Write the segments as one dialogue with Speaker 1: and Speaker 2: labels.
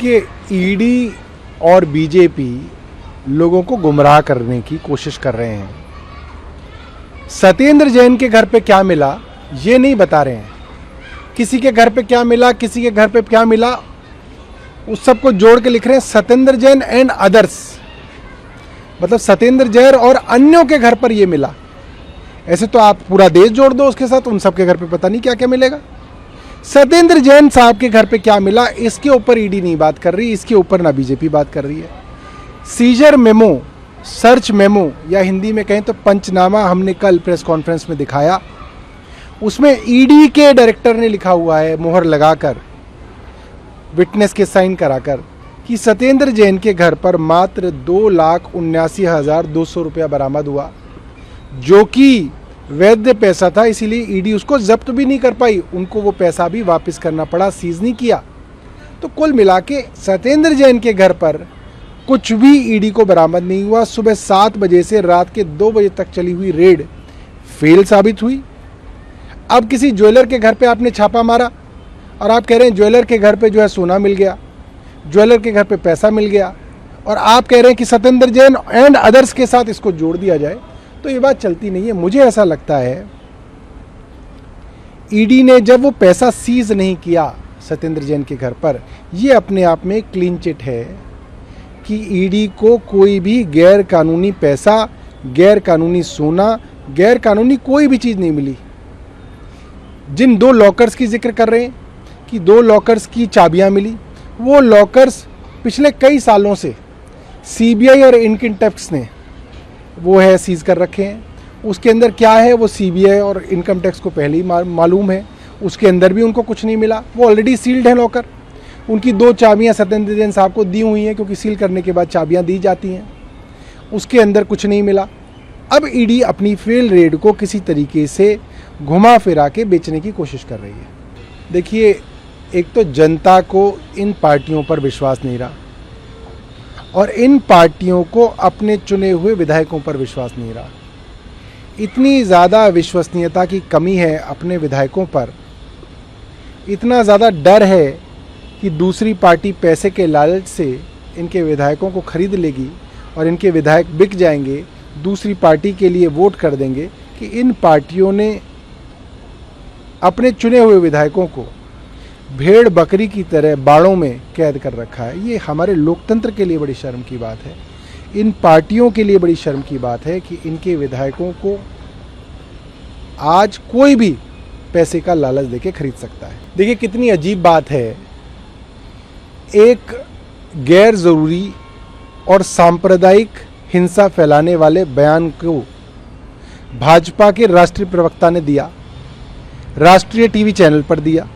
Speaker 1: कि ईडी और बीजेपी लोगों को गुमराह करने की कोशिश कर रहे हैं। सत्येंद्र जैन के घर पे क्या मिला ये नहीं बता रहे हैं। किसी के घर पे क्या मिला, किसी के घर पे क्या मिला, उस सबको जोड़ के लिख रहे हैं सत्येंद्र जैन एंड अदर्स। मतलब सत्येंद्र जैन और अन्यों के घर पर ये मिला। ऐसे तो आप पूरा देश जोड़ दो उसके साथ, उन सब के घर पे पता नहीं क्या क्या मिलेगा। सत्येंद्र जैन साहब के घर पे क्या मिला, इसके ऊपर ईडी नहीं बात कर रही, इसके ऊपर ना बीजेपी बात कर रही है। सीजर मेमो, सर्च मेमो या हिंदी में कहें तो पंचनामा हमने कल प्रेस कॉन्फ्रेंस में दिखाया। उसमें ईडी के डायरेक्टर ने लिखा हुआ है मोहर लगाकर, विटनेस के साइन कराकर, कि सत्येंद्र जैन के घर पर मात्र 2,79,200 रुपया बरामद हुआ, जो कि वैध पैसा था। इसीलिए ईडी उसको जब्त भी नहीं कर पाई, उनको वो पैसा भी वापस करना पड़ा, सीज नहीं किया। तो कुल मिला के सत्येंद्र जैन के घर पर कुछ भी ईडी को बरामद नहीं हुआ। सुबह 7 बजे से रात के 2 बजे तक चली हुई रेड फेल साबित हुई। अब किसी ज्वेलर के घर पे आपने छापा मारा और आप कह रहे हैं ज्वेलर के घर पे जो है सोना मिल गया, ज्वेलर के घर पे पैसा मिल गया, और आप कह रहे हैं कि सत्येंद्र जैन एंड अदर्स के साथ इसको जोड़ दिया जाए, तो ये बात चलती नहीं है। मुझे ऐसा लगता है ईडी ने जब वो पैसा सीज नहीं किया सत्येंद्र जैन के घर पर, ये अपने आप में क्लीन चिट है कि ईडी को कोई भी गैर कानूनी पैसा, गैर कानूनी सोना, गैर कानूनी कोई भी चीज़ नहीं मिली। जिन 2 लॉकर्स की जिक्र कर रहे हैं कि 2 लॉकर्स की चाबियां मिली, वो लॉकर्स पिछले कई सालों से सीबीआई और इनकम टैक्स ने वो है सीज कर रखे हैं। उसके अंदर क्या है वो सीबीआई और इनकम टैक्स को पहले ही मालूम है। उसके अंदर भी उनको कुछ नहीं मिला, वो ऑलरेडी सील्ड है लॉकर। उनकी 2 चाबियां सत्येंद्र जैन साहब को दी हुई हैं, क्योंकि सील करने के बाद चाबियां दी जाती हैं। उसके अंदर कुछ नहीं मिला। अब ईडी अपनी फेल रेड को किसी तरीके से घुमा फिरा के बेचने की कोशिश कर रही है। देखिए, एक तो जनता को इन पार्टियों पर विश्वास नहीं रहा, और इन पार्टियों को अपने चुने हुए विधायकों पर विश्वास नहीं रहा। इतनी ज़्यादा विश्वसनीयता की कमी है अपने विधायकों पर, इतना ज़्यादा डर है कि दूसरी पार्टी पैसे के लालच से इनके विधायकों को खरीद लेगी और इनके विधायक बिक जाएंगे, दूसरी पार्टी के लिए वोट कर देंगे, कि इन पार्टियों ने अपने चुने हुए विधायकों को भेड़ बकरी की तरह बाड़ों में कैद कर रखा है। ये हमारे लोकतंत्र के लिए बड़ी शर्म की बात है। इन पार्टियों के लिए बड़ी शर्म की बात है कि इनके विधायकों को आज कोई भी पैसे का लालच देके खरीद सकता है। देखिए कितनी अजीब बात है, एक गैर ज़रूरी और सांप्रदायिक हिंसा फैलाने वाले बयान को भाजपा के राष्ट्रीय प्रवक्ता ने दिया, राष्ट्रीय टीवी चैनल पर दिया।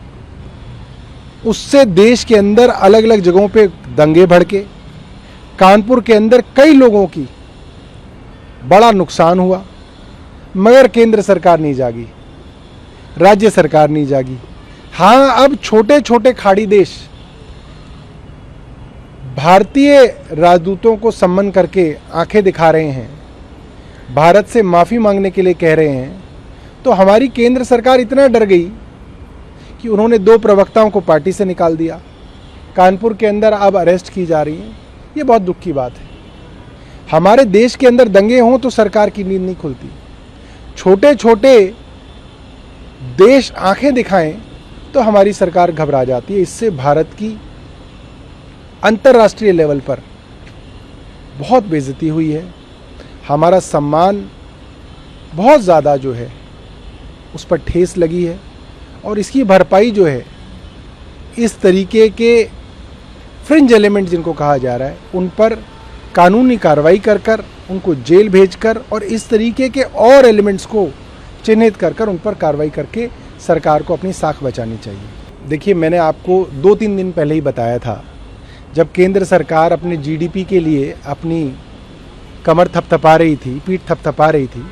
Speaker 1: उससे देश के अंदर अलग अलग जगहों पे दंगे भड़के, कानपुर के अंदर कई लोगों की बड़ा नुकसान हुआ, मगर केंद्र सरकार नहीं जागी, राज्य सरकार नहीं जागी। हाँ, अब छोटे छोटे खाड़ी देश भारतीय राजदूतों को सम्मन करके आंखें दिखा रहे हैं, भारत से माफ़ी मांगने के लिए कह रहे हैं, तो हमारी केंद्र सरकार इतना डर गई कि उन्होंने 2 प्रवक्ताओं को पार्टी से निकाल दिया। कानपुर के अंदर अब अरेस्ट की जा रही हैं। ये बहुत दुख की बात है। हमारे देश के अंदर दंगे हों तो सरकार की नींद नहीं खुलती। छोटे छोटे देश आंखें दिखाएं तो हमारी सरकार घबरा जाती है। इससे भारत की अंतर्राष्ट्रीय लेवल पर बहुत बेइज्जती हुई है। हमारा सम्मान बहुत ज़्यादा जो है उस पर ठेस लगी है, और इसकी भरपाई जो है इस तरीके के फ्रिंज एलिमेंट जिनको कहा जा रहा है उन पर कानूनी कार्रवाई कर कर, उनको जेल भेजकर, और इस तरीके के और एलिमेंट्स को चिन्हित कर कर उन पर कार्रवाई करके सरकार को अपनी साख बचानी चाहिए। देखिए, मैंने आपको 2-3 दिन पहले ही बताया था, जब केंद्र सरकार अपने जीडीपी के लिए अपनी कमर थपथपा रही थी, पीठ थपथपा रही थी,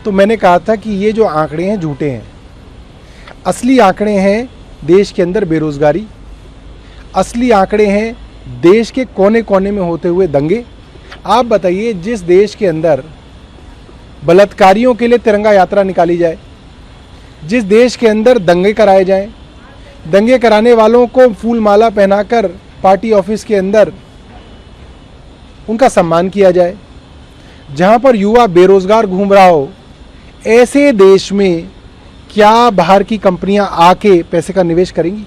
Speaker 1: तो मैंने कहा था कि ये जो आंकड़े हैं झूठे हैं। असली आंकड़े हैं देश के अंदर बेरोजगारी, असली आंकड़े हैं देश के कोने कोने में होते हुए दंगे। आप बताइए, जिस देश के अंदर बलात्कारियों के लिए तिरंगा यात्रा निकाली जाए, जिस देश के अंदर दंगे कराए जाएं, दंगे कराने वालों को फूल माला पहनाकर पार्टी ऑफिस के अंदर उनका सम्मान किया जाए। जहां पर युवा बेरोजगार घूम रहा हो, ऐसे देश में क्या बाहर की कंपनियां आके पैसे का निवेश करेंगी?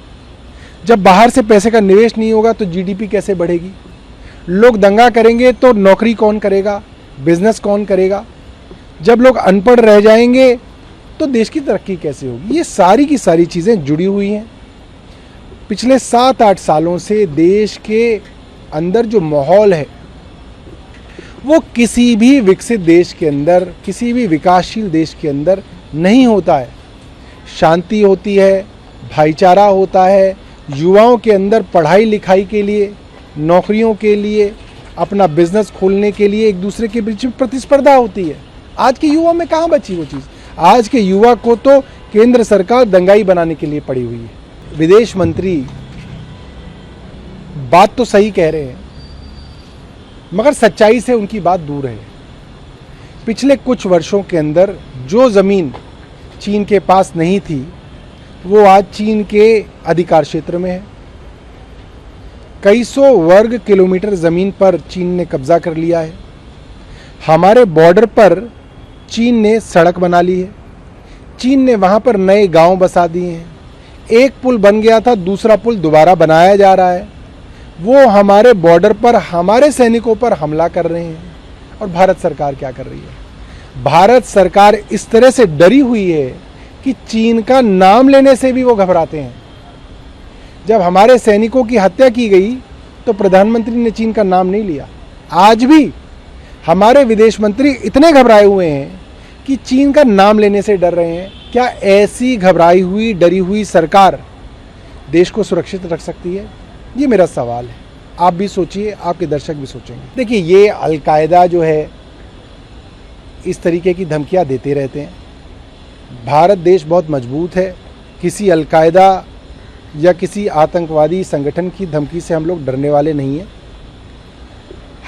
Speaker 1: जब बाहर से पैसे का निवेश नहीं होगा तो जीडीपी कैसे बढ़ेगी? लोग दंगा करेंगे तो नौकरी कौन करेगा, बिजनेस कौन करेगा? जब लोग अनपढ़ रह जाएंगे तो देश की तरक्की कैसे होगी? ये सारी की सारी चीज़ें जुड़ी हुई हैं। पिछले 7-8 सालों से देश के अंदर जो माहौल है वो किसी भी विकसित देश के अंदर, किसी भी विकासशील देश के अंदर नहीं होता है। शांति होती है, भाईचारा होता है, युवाओं के अंदर पढ़ाई लिखाई के लिए, नौकरियों के लिए, अपना बिजनेस खोलने के लिए एक दूसरे के बीच में प्रतिस्पर्धा होती है। आज के युवा में कहाँ बची वो चीज़? आज के युवा को तो केंद्र सरकार दंगाई बनाने के लिए पड़ी हुई है। विदेश मंत्री बात तो सही कह रहे हैं, मगर सच्चाई से उनकी बात दूर है। पिछले कुछ वर्षों के अंदर जो ज़मीन चीन के पास नहीं थी वो आज चीन के अधिकार क्षेत्र में है। कई सौ वर्ग किलोमीटर ज़मीन पर चीन ने कब्जा कर लिया है। हमारे बॉर्डर पर चीन ने सड़क बना ली है, चीन ने वहाँ पर नए गांव बसा दिए हैं। एक पुल बन गया था, दूसरा पुल दोबारा बनाया जा रहा है। वो हमारे बॉर्डर पर हमारे सैनिकों पर हमला कर रहे हैं। और भारत सरकार क्या कर रही है? भारत सरकार इस तरह से डरी हुई है कि चीन का नाम लेने से भी वो घबराते हैं। जब हमारे सैनिकों की हत्या की गई तो प्रधानमंत्री ने चीन का नाम नहीं लिया। आज भी हमारे विदेश मंत्री इतने घबराए हुए हैं कि चीन का नाम लेने से डर रहे हैं। क्या ऐसी घबराई हुई, डरी हुई सरकार देश को सुरक्षित रख सकती है? ये मेरा सवाल है। आप भी सोचिए, आपके दर्शक भी सोचेंगे। देखिए, ये अलकायदा जो है इस तरीके की धमकियां देते रहते हैं। भारत देश बहुत मजबूत है, किसी अलकायदा या किसी आतंकवादी संगठन की धमकी से हम लोग डरने वाले नहीं हैं।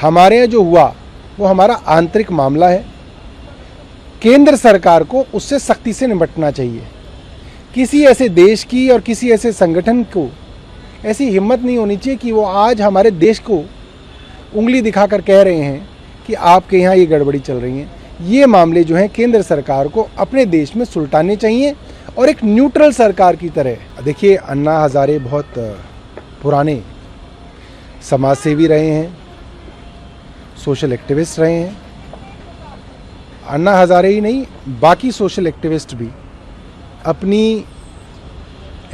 Speaker 1: हमारे यहाँ जो हुआ वो हमारा आंतरिक मामला है। केंद्र सरकार को उससे सख्ती से निपटना चाहिए। किसी ऐसे देश की और किसी ऐसे संगठन को ऐसी हिम्मत नहीं होनी चाहिए कि वो आज हमारे देश को उंगली दिखाकर कह रहे हैं कि आपके यहाँ ये गड़बड़ी चल रही है। ये मामले जो हैं केंद्र सरकार को अपने देश में सुलटाने चाहिए और एक न्यूट्रल सरकार की तरह। देखिए, अन्ना हजारे बहुत पुराने समाजसेवी रहे हैं, सोशल एक्टिविस्ट रहे हैं। अन्ना हजारे ही नहीं, बाकी सोशल एक्टिविस्ट भी अपनी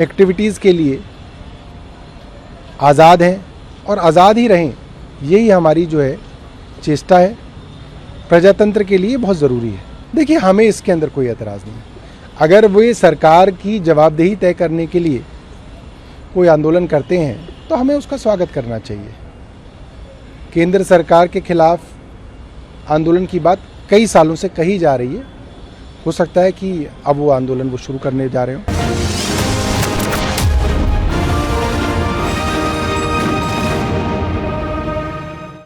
Speaker 1: एक्टिविटीज़ के लिए आज़ाद हैं और आज़ाद ही रहें। यही हमारी जो है चेष्टा है, प्रजातंत्र के लिए बहुत ज़रूरी है। देखिए, हमें इसके अंदर कोई एतराज़ नहीं। अगर वे सरकार की जवाबदेही तय करने के लिए कोई आंदोलन करते हैं तो हमें उसका स्वागत करना चाहिए। केंद्र सरकार के खिलाफ आंदोलन की बात कई सालों से कही जा रही है। हो सकता है कि अब वो आंदोलन वो शुरू करने जा रहे हो।